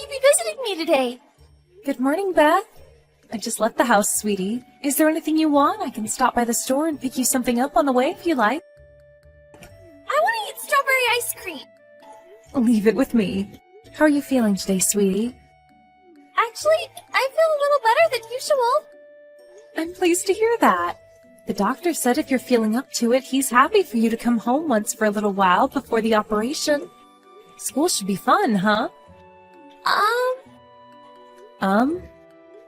you be visiting me today? Good morning, Beth. I just left the house, sweetie. Is there anything you want? I can stop by the store and pick you something up on the way if you like. I want to eat strawberry ice cream. Leave it with me. How are you feeling today, sweetie? Actually, I feel a little better than usual. I'm pleased to hear that. The doctor said if you're feeling up to it, he's happy for you to come home once for a little while before the operation. School should be fun, huh?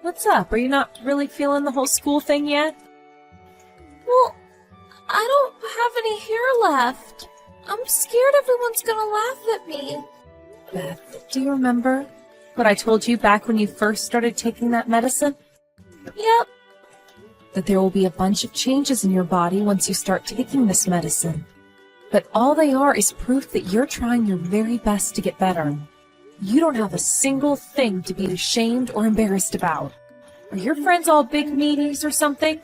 What's up? Are you not really feeling the whole school thing yet? Well, I don't have any hair left. I'm scared everyone's gonna laugh at me. Beth, do you remember what I told you back when you first started taking that medicine? Yep. That there will be a bunch of changes in your body once you start taking this medicine. But all they are is proof that you're trying your very best to get better. You don't have a single thing to be ashamed or embarrassed about. Are your friends all big meanies or something?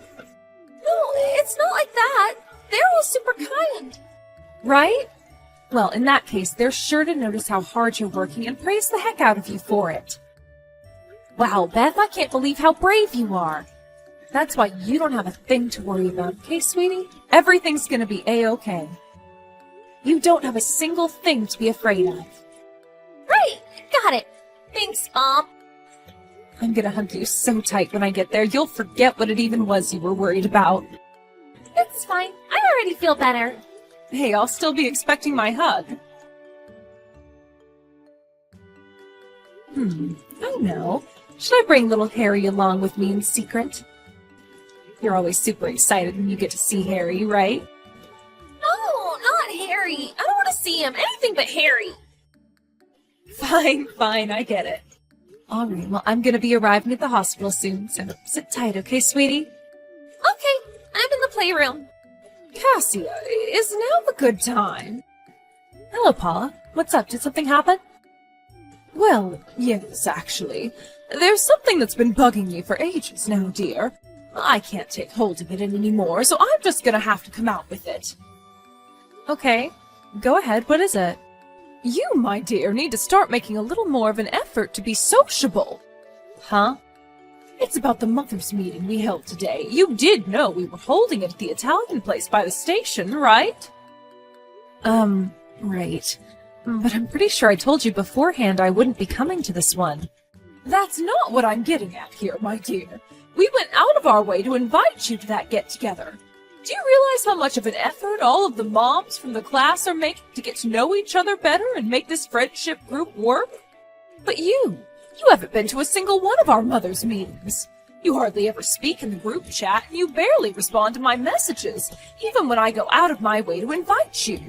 No, it's not like that. They're all super kind. Right? Well, in that case, they're sure to notice how hard you're working and praise the heck out of you for it. Wow, Beth, I can't believe how brave you are. That's why you don't have a thing to worry about, okay, sweetie? Everything's gonna be A-okay. You don't have a single thing to be afraid of. Right, got it. Thanks, Mom. I'm gonna hug you so tight when I get there, you'll forget what it even was you were worried about. It's fine. I already feel better. Hey, I'll still be expecting my hug. I know. Should I bring little Harry along with me in secret? You're always super excited when you get to see Harry, right? No, not Harry. I don't want to see him. Anything but Harry. Fine, I get it. All right, well, I'm gonna be arriving at the hospital soon, so sit tight, okay, sweetie? Okay, I'm in the playroom. Cassia, is now a good time? Hello, Paula. What's up? Did something happen? Well, yes, actually. There's something that's been bugging me for ages now, dear. I can't take hold of it anymore, so I'm just gonna have to come out with it. Okay, go ahead. What is it? You, my dear, need to start making a little more of an effort to be sociable. Huh? It's about the mothers' meeting we held today. You did know we were holding it at the Italian place by the station, right? Right. But I'm pretty sure I told you beforehand I wouldn't be coming to this one. That's not what I'm getting at here, my dear. We went out of our way to invite you to that get-together. Do you realize how much of an effort all of the moms from the class are making to get to know each other better and make this friendship group work? But you haven't been to a single one of our mothers' meetings. You hardly ever speak in the group chat, and you barely respond to my messages, even when I go out of my way to invite you.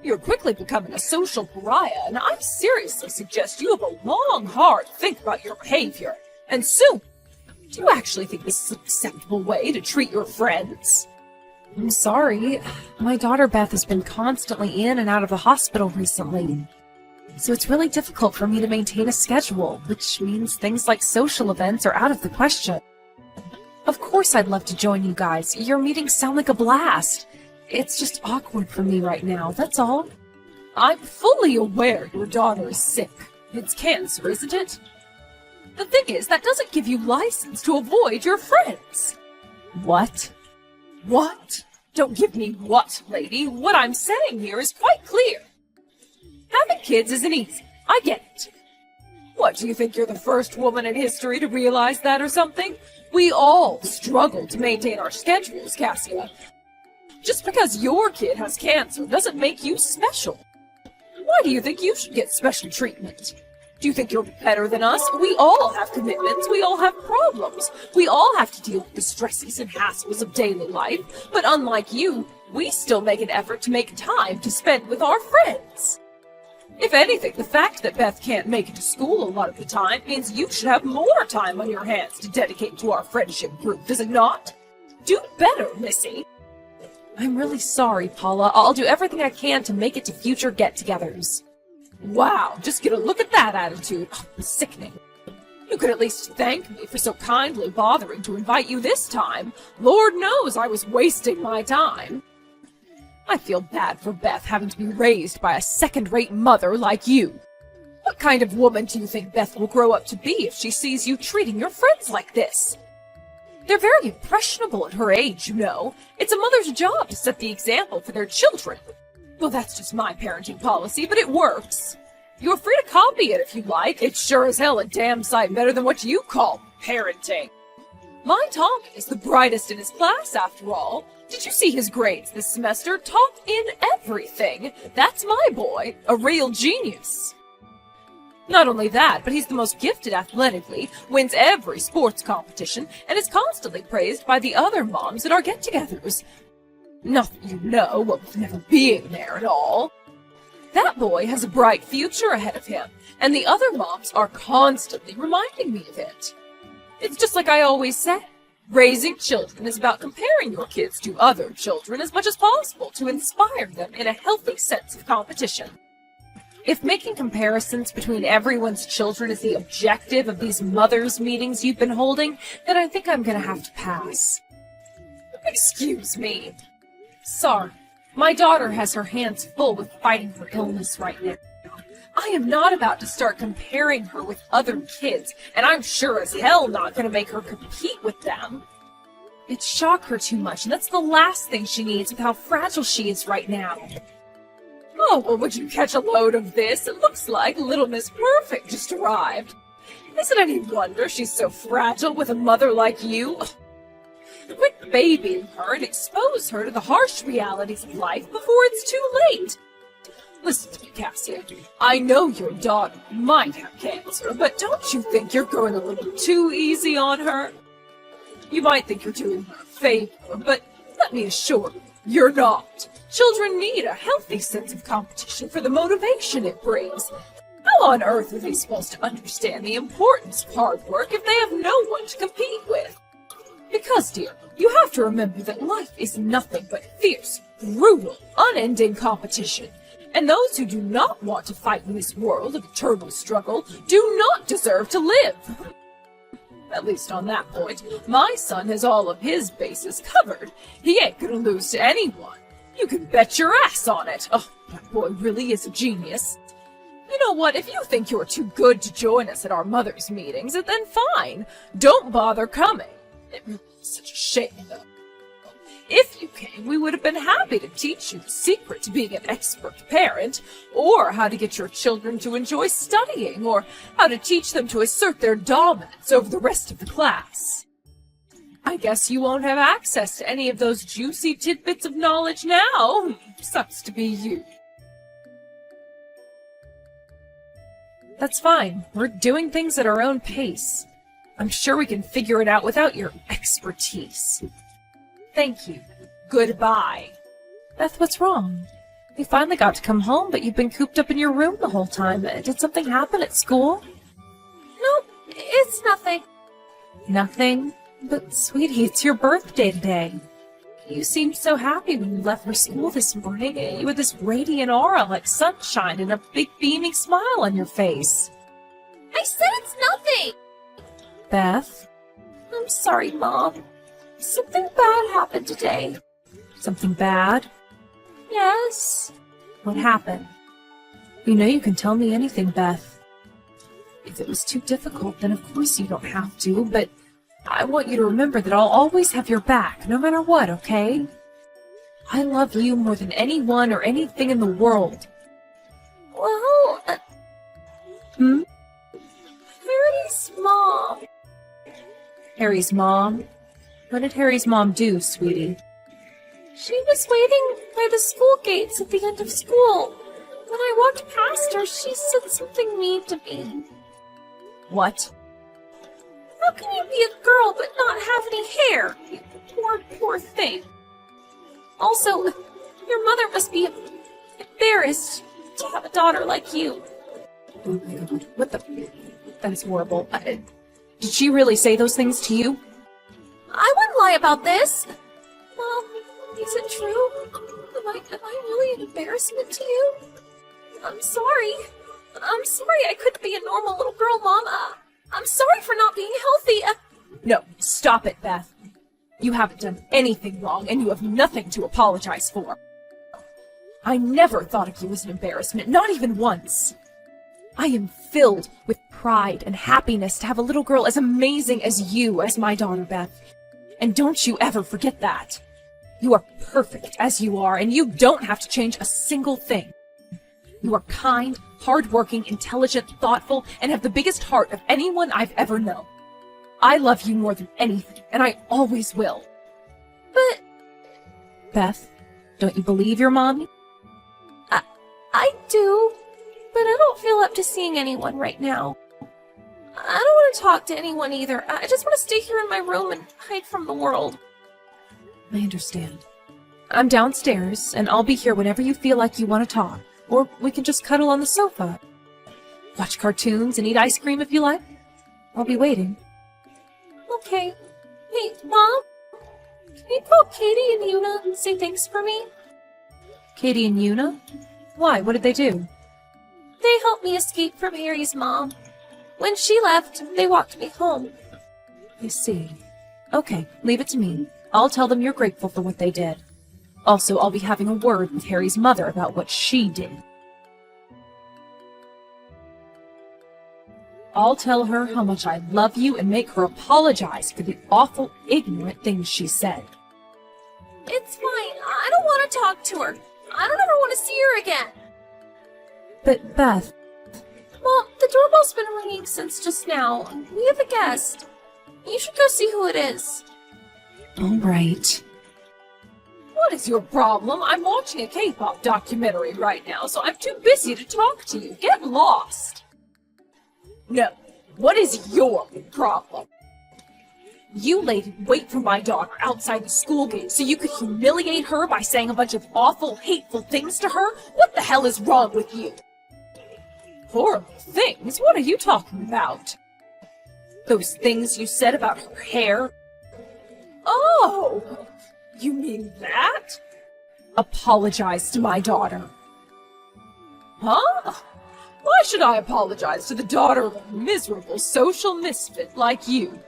You're quickly becoming a social pariah, and I seriously suggest you have a long, hard think about your behavior, and soon. Do you actually think this is an acceptable way to treat your friends? I'm sorry. My daughter Beth has been constantly in and out of the hospital recently. So it's really difficult for me to maintain a schedule, which means things like social events are out of the question. Of course I'd love to join you guys. Your meetings sound like a blast. It's just awkward for me right now, that's all. I'm fully aware your daughter is sick. It's cancer, isn't it? The thing is, that doesn't give you license to avoid your friends. What? What? Don't give me what, lady. What I'm saying here is quite clear. Having kids isn't easy. I get it. What, do you think you're the first woman in history to realize that or something? We all struggle to maintain our schedules, Cassia. Just because your kid has cancer doesn't make you special. Why do you think you should get special treatment? Do you think you're better than us? We all have commitments. We all have problems. We all have to deal with the stresses and hassles of daily life. But unlike you, we still make an effort to make time to spend with our friends. If anything, the fact that Beth can't make it to school a lot of the time means you should have more time on your hands to dedicate to our friendship group, does it not? Do better, Missy. I'm really sorry, Paula. I'll do everything I can to make it to future get-togethers. Wow, just get a look at that attitude. Oh, sickening. You could at least thank me for so kindly bothering to invite you this time. Lord knows I was wasting my time. I feel bad for Beth having to be raised by a second-rate mother like you. What kind of woman do you think Beth will grow up to be if she sees you treating your friends like this? They're very impressionable at her age, you know. It's a mother's job to set the example for their children. Well, that's just my parenting policy, but it works. You're free to copy it if you like. It's sure as hell a damn sight better than what you call parenting. My Tom is the brightest in his class, after all. Did you see his grades this semester? Top in everything. That's my boy, a real genius. Not only that, but he's the most gifted athletically, wins every sports competition, and is constantly praised by the other moms at our get-togethers. Not that you know, with never being there at all. That boy has a bright future ahead of him, and the other moms are constantly reminding me of it. It's just like I always say, raising children is about comparing your kids to other children as much as possible to inspire them in a healthy sense of competition. If making comparisons between everyone's children is the objective of these mothers' meetings you've been holding, then I think I'm gonna have to pass. Excuse me. Sorry, my daughter has her hands full with fighting for illness right now. I am not about to start comparing her with other kids, and I'm sure as hell not gonna make her compete with them. It'd shock her too much, and that's the last thing she needs with how fragile she is right now. Oh, well, would you catch a load of this? It looks like little Miss Perfect just arrived. Is it any wonder she's so fragile with a mother like you? Quit babying her and expose her to the harsh realities of life before it's too late. Listen to me, Cassia. I know your daughter might have cancer, but don't you think you're going a little too easy on her? You might think you're doing her a favor, but let me assure you, you're not. Children need a healthy sense of competition for the motivation it brings. How on earth are they supposed to understand the importance of hard work if they have no one to compete with? Because, dear, you have to remember that life is nothing but fierce, brutal, unending competition. And those who do not want to fight in this world of eternal struggle do not deserve to live. At least on that point, my son has all of his bases covered. He ain't gonna lose to anyone. You can bet your ass on it. Oh, that boy really is a genius. You know what? If you think you're too good to join us at our mothers' meetings, then fine. Don't bother coming. It really is such a shame, though. If you came, we would have been happy to teach you the secret to being an expert parent, or how to get your children to enjoy studying, or how to teach them to assert their dominance over the rest of the class. I guess you won't have access to any of those juicy tidbits of knowledge now. Sucks to be you. That's fine. We're doing things at our own pace. I'm sure we can figure it out without your expertise. Thank you. Goodbye. Beth, what's wrong? We finally got to come home, but you've been cooped up in your room the whole time. Did something happen at school? Nope, it's nothing. Nothing? But, sweetie, it's your birthday today. You seemed so happy when you left for school this morning. You had this radiant aura like sunshine and a big beaming smile on your face. I said it's nothing! Beth? I'm sorry, Mom. Something bad happened today. Something bad? Yes. What happened? You know you can tell me anything, Beth. If it was too difficult, then of course you don't have to, but I want you to remember that I'll always have your back, no matter what, okay? I love you more than anyone or anything in the world. Well, Harry's mom. Harry's mom? What did Harry's mom do, sweetie? She was waiting by the school gates at the end of school. When I walked past her, she said something mean to me. What? How can you be a girl but not have any hair? You poor, poor thing. Also, your mother must be embarrassed to have a daughter like you. Oh my God, what the... That is horrible. Did she really say those things to you? I wouldn't lie about this. Mom, is it true? Am I really an embarrassment to you? I'm sorry. I'm sorry I couldn't be a normal little girl, Mom. I'm sorry for not being healthy. No, stop it, Beth. You haven't done anything wrong, and you have nothing to apologize for. I never thought of you as an embarrassment, not even once. I am filled with pride and happiness to have a little girl as amazing as you as my daughter, Beth. And don't you ever forget that. You are perfect as you are, and you don't have to change a single thing. You are kind, hardworking, intelligent, thoughtful, and have the biggest heart of anyone I've ever known. I love you more than anything, and I always will. But Beth, don't you believe your mommy? I do, but I don't feel up to seeing anyone right now. I don't want to talk to anyone either. I just want to stay here in my room and hide from the world. I understand. I'm downstairs, and I'll be here whenever you feel like you want to talk. Or we can just cuddle on the sofa. Watch cartoons and eat ice cream if you like. I'll be waiting. Okay. Hey, Mom? Can you call Katie and Yuna and say thanks for me? Katie and Yuna? Why? What did they do? They helped me escape from Harry's mom. When she left, they walked me home. I see. Okay, leave it to me. I'll tell them you're grateful for what they did. Also, I'll be having a word with Harry's mother about what she did. I'll tell her how much I love you and make her apologize for the awful, ignorant things she said. It's fine. I don't want to talk to her. I don't ever want to see her again. But, Beth... Mom, the doorbell's been ringing since just now. We have a guest. You should go see who it is. All right. What is your problem? I'm watching a K-pop documentary right now, so I'm too busy to talk to you. Get lost. No. What is your problem? You lady wait for my daughter outside the school gate so you could humiliate her by saying a bunch of awful, hateful things to her? What the hell is wrong with you? Horrible things? What are you talking about? Those things you said about her hair? Oh, you mean that? Apologize to my daughter. Huh? Why should I apologize to the daughter of a miserable social misfit like you?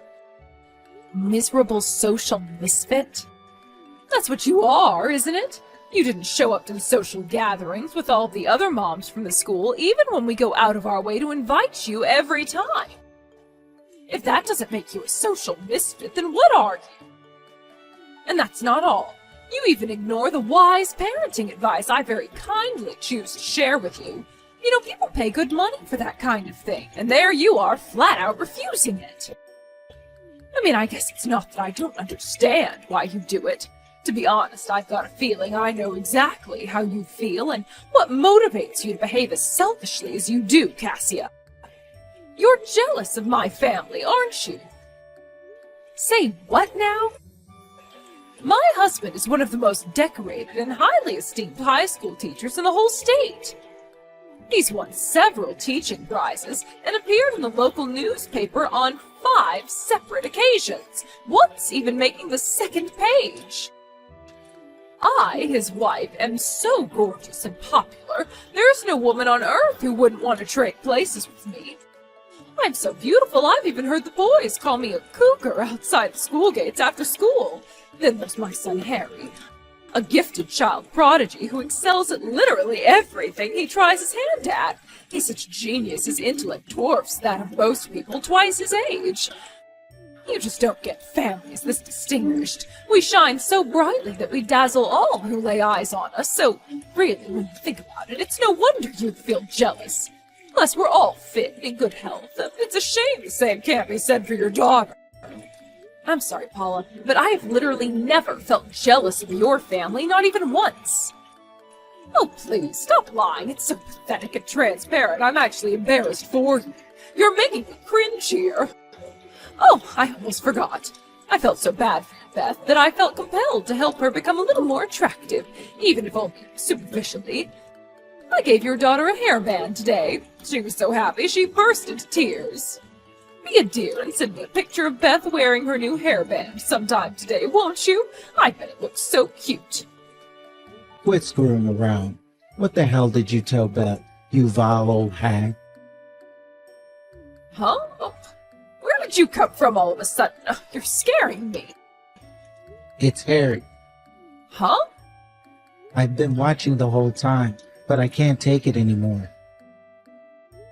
Miserable social misfit? That's what you are, isn't it? You didn't show up to the social gatherings with all the other moms from the school, even when we go out of our way to invite you every time. If that doesn't make you a social misfit, then what are you? And that's not all. You even ignore the wise parenting advice I very kindly choose to share with you. You know, people pay good money for that kind of thing, and there you are, flat out refusing it. I mean, I guess it's not that I don't understand why you do it. To be honest, I've got a feeling I know exactly how you feel and what motivates you to behave as selfishly as you do, Cassia. You're jealous of my family, aren't you? Say what now? My husband is one of the most decorated and highly esteemed high school teachers in the whole state. He's won several teaching prizes and appeared in the local newspaper on 5 separate occasions, once even making the second page. I, his wife, am so gorgeous and popular, there's no woman on earth who wouldn't want to trade places with me. I'm so beautiful, I've even heard the boys call me a cougar outside the school gates after school. Then there's my son Harry, a gifted child prodigy who excels at literally everything he tries his hand at. He's such a genius, his intellect dwarfs that of most people twice his age. You just don't get families this distinguished. We shine so brightly that we dazzle all who lay eyes on us, so really, when you think about it, it's no wonder you'd feel jealous. Plus, we're all fit and in good health. It's a shame the same can't be said for your daughter. I'm sorry, Paula, but I have literally never felt jealous of your family, not even once. Oh, please, stop lying. It's so pathetic and transparent. I'm actually embarrassed for you. You're making me cringe here. Oh, I almost forgot. I felt so bad for you, Beth, that I felt compelled to help her become a little more attractive, even if only superficially. I gave your daughter a hairband today. She was so happy she burst into tears. Be a dear and send me a picture of Beth wearing her new hairband sometime today, won't you? I bet it looks so cute. Quit screwing around. What the hell did you tell Beth, you vile old hag? Huh? Where did you come from all of a sudden? You're scaring me. It's Harry. Huh? I've been watching the whole time, but I can't take it anymore.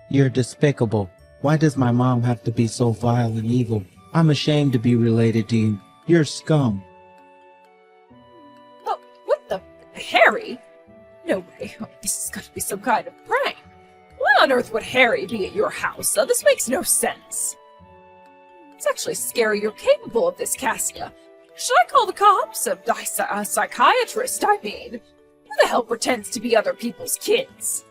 You're despicable. Why does my mom have to be so vile and evil? I'm ashamed to be related to you. You're scum. Oh, what the? Harry? No way. Oh, this has got to be some kind of prank. Why on earth would Harry be at your house? This makes no sense. It's actually scary you're capable of this, Cassia. Should I call the cops? A psychiatrist, I mean. Who the hell pretends to be other people's kids?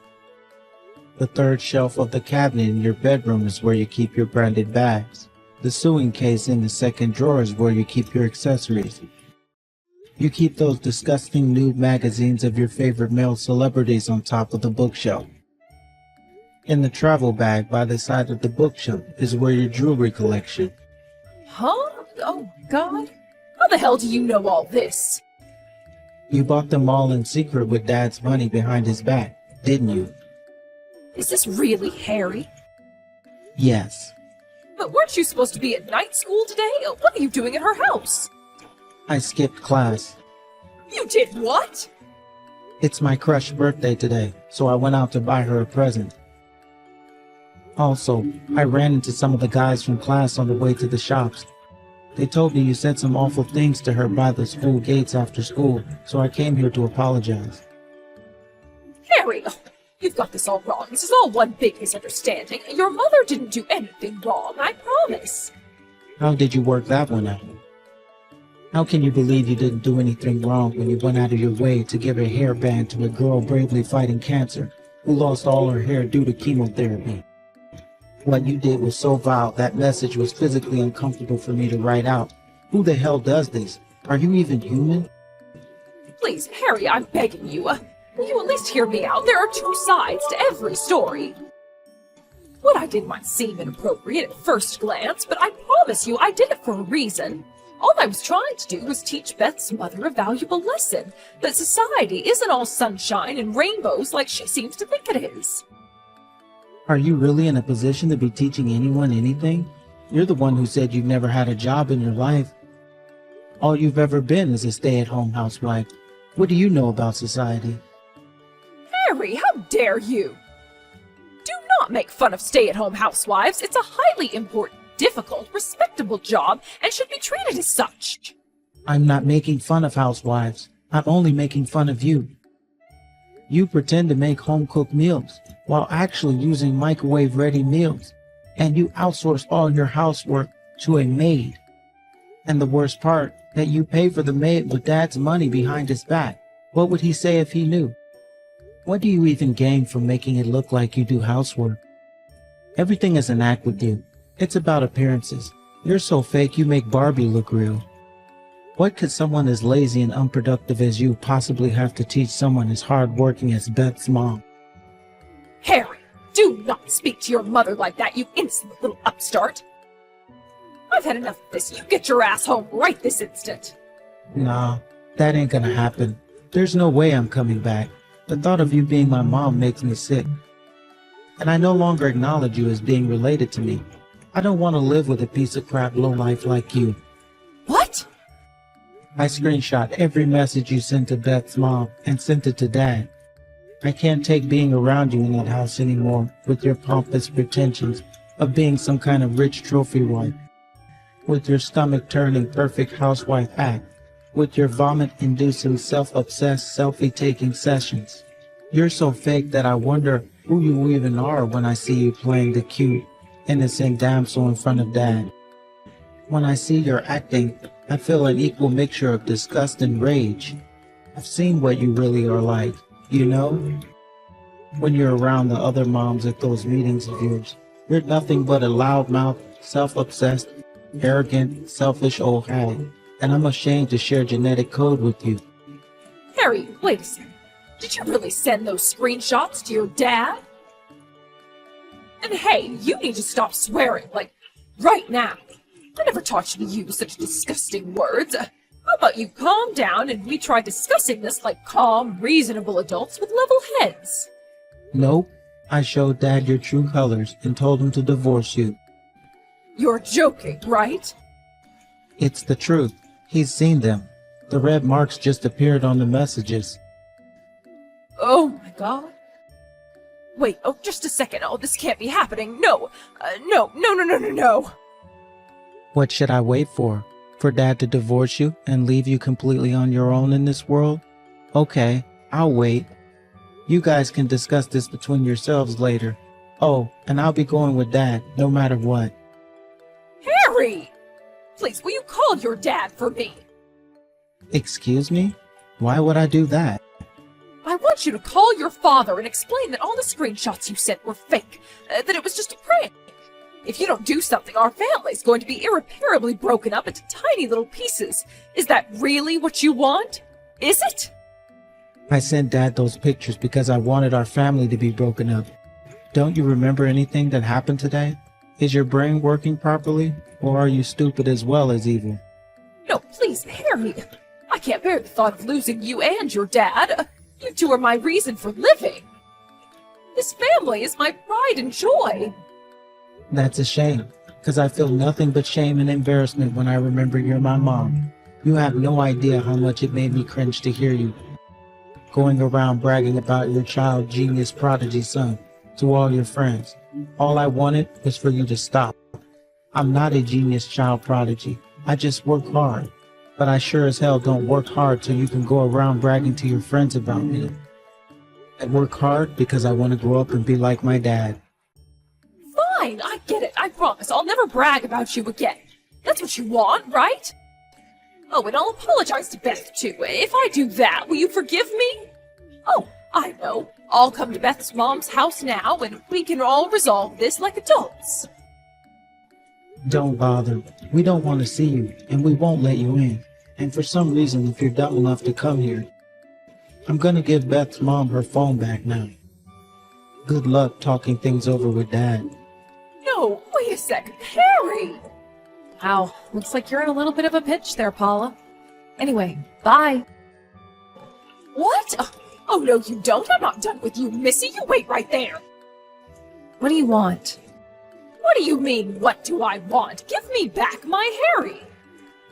The third shelf of the cabinet in your bedroom is where you keep your branded bags. The sewing case in the second drawer is where you keep your accessories. You keep those disgusting nude magazines of your favorite male celebrities on top of the bookshelf. In the travel bag by the side of the bookshelf is where your jewelry collection. Huh? Oh, God. How the hell do you know all this? You bought them all in secret with Dad's money behind his back, didn't you? Is this really Harry? Yes. But weren't you supposed to be at night school today? What are you doing at her house? I skipped class. You did what? It's my crush's birthday today, so I went out to buy her a present. Also, I ran into some of the guys from class on the way to the shops. They told me you said some awful things to her by the school gates after school, so I came here to apologize. Harry, you've got this all wrong. This is all one big misunderstanding. Your mother didn't do anything wrong, I promise. How did you work that one out? How can you believe you didn't do anything wrong when you went out of your way to give a hairband to a girl bravely fighting cancer who lost all her hair due to chemotherapy? What you did was so vile that message was physically uncomfortable for me to write out. Who the hell does this? Are you even human? Please, Harry, I'm begging you. Will you at least hear me out? There are two sides to every story. What I did might seem inappropriate at first glance, but I promise you I did it for a reason. All I was trying to do was teach Beth's mother a valuable lesson, that society isn't all sunshine and rainbows like she seems to think it is. Are you really in a position to be teaching anyone anything? You're the one who said you've never had a job in your life. All you've ever been is a stay-at-home housewife. What do you know about society? Harry, how dare you! Do not make fun of stay-at-home housewives. It's a highly important, difficult, respectable job and should be treated as such. I'm not making fun of housewives. I'm only making fun of you. You pretend to make home-cooked meals while actually using microwave-ready meals, and you outsource all your housework to a maid. And the worst part, that you pay for the maid with Dad's money behind his back. What would he say if he knew? What do you even gain from making it look like you do housework? Everything is an act with you. It's about appearances. You're so fake you make Barbie look real. What could someone as lazy and unproductive as you possibly have to teach someone as hardworking as Beth's mom? Harry, do not speak to your mother like that, you insolent little upstart. I've had enough of this. You get your ass home right this instant. Nah, that ain't gonna happen. There's no way I'm coming back. The thought of you being my mom makes me sick. And I no longer acknowledge you as being related to me. I don't want to live with a piece of crap lowlife like you. What? I screenshot every message you sent to Beth's mom and sent it to Dad. I can't take being around you in that house anymore with your pompous pretensions of being some kind of rich trophy wife. With your stomach-turning perfect housewife act. With your vomit-inducing self-obsessed selfie-taking sessions. You're so fake that I wonder who you even are when I see you playing the cute, innocent damsel in front of Dad. When I see your acting, I feel an equal mixture of disgust and rage. I've seen what you really are like, you know? When you're around the other moms at those meetings of yours, you're nothing but a loudmouth, self-obsessed, arrogant, selfish old hag, and I'm ashamed to share genetic code with you. Harry, wait a second. Did you really send those screenshots to your dad? And hey, you need to stop swearing, like, right now. I never taught you to use such disgusting words. How about you calm down and we try discussing this like calm, reasonable adults with level heads? Nope. I showed Dad your true colors and told him to divorce you. You're joking, right? It's the truth. He's seen them. The red marks just appeared on the messages. Oh my God. Wait, oh, just a second. Oh, this can't be happening. No. No. What should I wait for? For Dad to divorce you and leave you completely on your own in this world? Okay, I'll wait. You guys can discuss this between yourselves later. Oh, and I'll be going with Dad, no matter what. Harry! Please, will you call your dad for me? Excuse me? Why would I do that? I want you to call your father and explain that all the screenshots you sent were fake, that it was just a prank. If you don't do something, our family's going to be irreparably broken up into tiny little pieces. Is that really what you want? Is it? I sent Dad those pictures because I wanted our family to be broken up. Don't you remember anything that happened today? Is your brain working properly, or are you stupid as well as evil? No, please, Harry. I can't bear the thought of losing you and your dad. You two are my reason for living. This family is my pride and joy. That's a shame, because I feel nothing but shame and embarrassment when I remember you're my mom. You have no idea how much it made me cringe to hear you going around bragging about your child genius prodigy son to all your friends. All I wanted was for you to stop. I'm not a genius child prodigy. I just work hard. But I sure as hell don't work hard so you can go around bragging to your friends about me. I work hard because I want to grow up and be like my dad. Fine, I get it. I promise I'll never brag about you again. That's what you want, right? Oh, and I'll apologize to Beth, too. If I do that, will you forgive me? Oh, I know. I'll come to Beth's mom's house now, and we can all resolve this like adults. Don't bother. We don't want to see you, and we won't let you in. And for some reason, if you're dumb enough to come here, I'm gonna give Beth's mom her phone back now. Good luck talking things over with Dad. No, wait a second. Harry! Wow, looks like you're in a little bit of a pinch there, Paula. Anyway, bye. What? Oh, no, you don't. I'm not done with you, Missy. You wait right there. What do you want? What do you mean, what do I want? Give me back my Harry.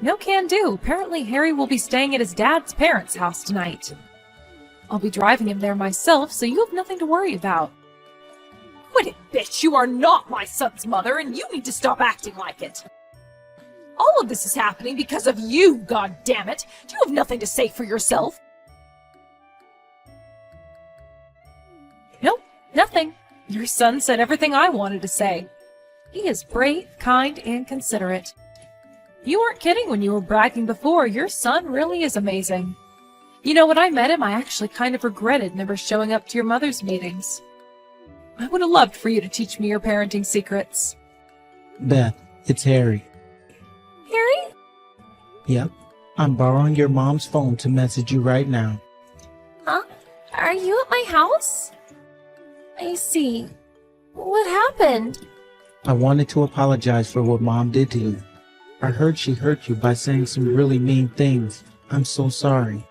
No can do. Apparently Harry will be staying at his dad's parents' house tonight. I'll be driving him there myself, so you have nothing to worry about. Quit it, bitch! You are not my son's mother, and you need to stop acting like it. All of this is happening because of you, goddammit! Do you have nothing to say for yourself? Nope, nothing. Your son said everything I wanted to say. He is brave, kind, and considerate. You weren't kidding when you were bragging before. Your son really is amazing. You know, when I met him, I actually kind of regretted never showing up to your mother's meetings. I would have loved for you to teach me your parenting secrets. Beth, it's Harry. Harry? Yep. I'm borrowing your mom's phone to message you right now. Huh? Are you at my house? I see. What happened? I wanted to apologize for what Mom did to you. I heard she hurt you by saying some really mean things. I'm so sorry.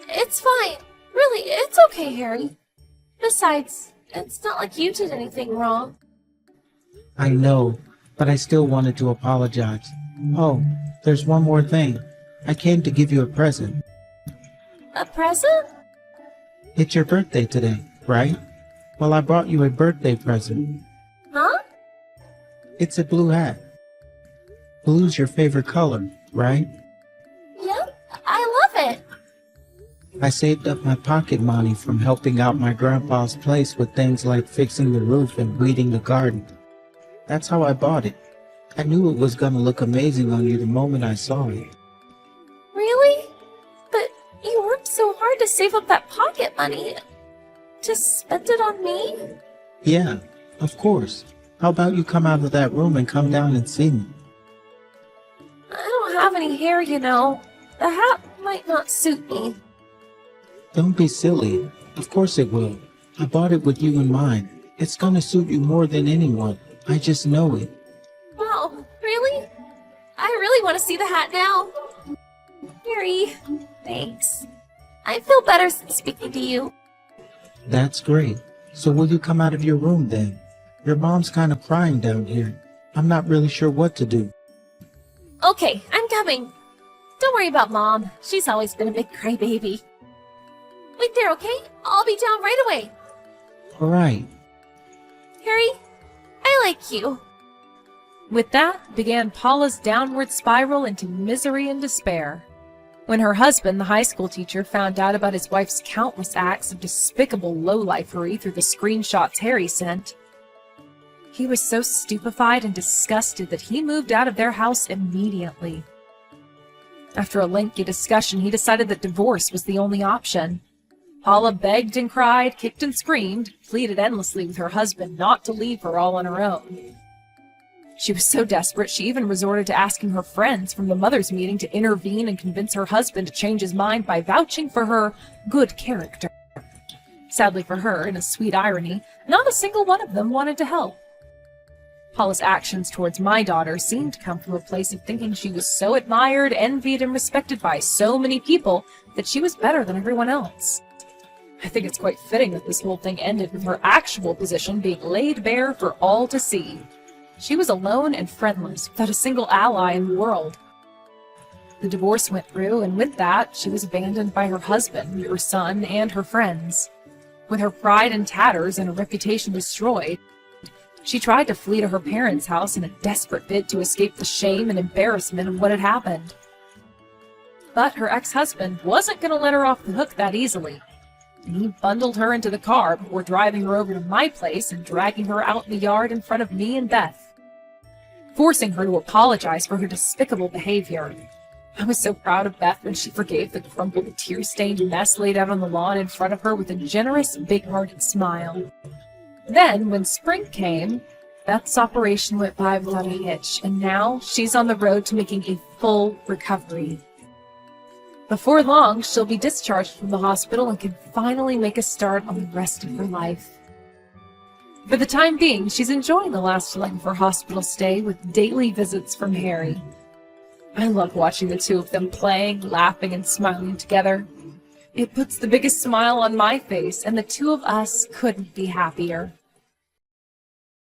It's fine. Really, it's okay, Harry. Besides, it's not like you did anything wrong. I know, but I still wanted to apologize. Oh, there's one more thing. I came to give you a present. A present? It's your birthday today, right? Well, I brought you a birthday present. Huh? It's a blue hat. Blue's your favorite color, right? Yep, I love it. I saved up my pocket money from helping out my grandpa's place with things like fixing the roof and weeding the garden. That's how I bought it. I knew it was gonna look amazing on you the moment I saw it. Really? But you worked so hard to save up that pocket money. To spend it on me? Yeah, of course. How about you come out of that room and come down and see me? I don't have any hair, you know. The hat might not suit me. Don't be silly. Of course it will. I bought it with you in mind. It's gonna suit you more than anyone. I just know it. Wow, really? I really want to see the hat now. Harry, thanks. I feel better since speaking to you. That's great. So will you come out of your room then? Your mom's kind of crying down here. I'm not really sure what to do. Okay, I'm coming. Don't worry about Mom. She's always been a big crybaby. Wait there, okay? I'll be down right away. Right. Harry, I like you. With that began Paula's downward spiral into misery and despair. When her husband, the high school teacher, found out about his wife's countless acts of despicable lowlifery through the screenshots Harry sent, he was so stupefied and disgusted that he moved out of their house immediately. After a lengthy discussion, he decided that divorce was the only option. Paula begged and cried, kicked and screamed, pleaded endlessly with her husband not to leave her all on her own. She was so desperate, she even resorted to asking her friends from the mothers' meeting to intervene and convince her husband to change his mind by vouching for her good character. Sadly for her, in a sweet irony, not a single one of them wanted to help. Paula's actions towards my daughter seemed to come from a place of thinking she was so admired, envied, and respected by so many people that she was better than everyone else. I think it's quite fitting that this whole thing ended with her actual position being laid bare for all to see. She was alone and friendless, without a single ally in the world. The divorce went through, and with that, she was abandoned by her husband, her son, and her friends. With her pride in tatters and her reputation destroyed, she tried to flee to her parents' house in a desperate bid to escape the shame and embarrassment of what had happened. But her ex-husband wasn't going to let her off the hook that easily, and he bundled her into the car before driving her over to my place and dragging her out in the yard in front of me and Beth, forcing her to apologize for her despicable behavior. I was so proud of Beth when she forgave the crumpled, tear-stained mess laid out on the lawn in front of her with a generous, big-hearted smile. Then, when spring came, Beth's operation went by without a hitch, and now she's on the road to making a full recovery. Before long, she'll be discharged from the hospital and can finally make a start on the rest of her life. For the time being, she's enjoying the last leg of her hospital stay with daily visits from Harry. I love watching the two of them playing, laughing, and smiling together. It puts the biggest smile on my face, and the two of us couldn't be happier.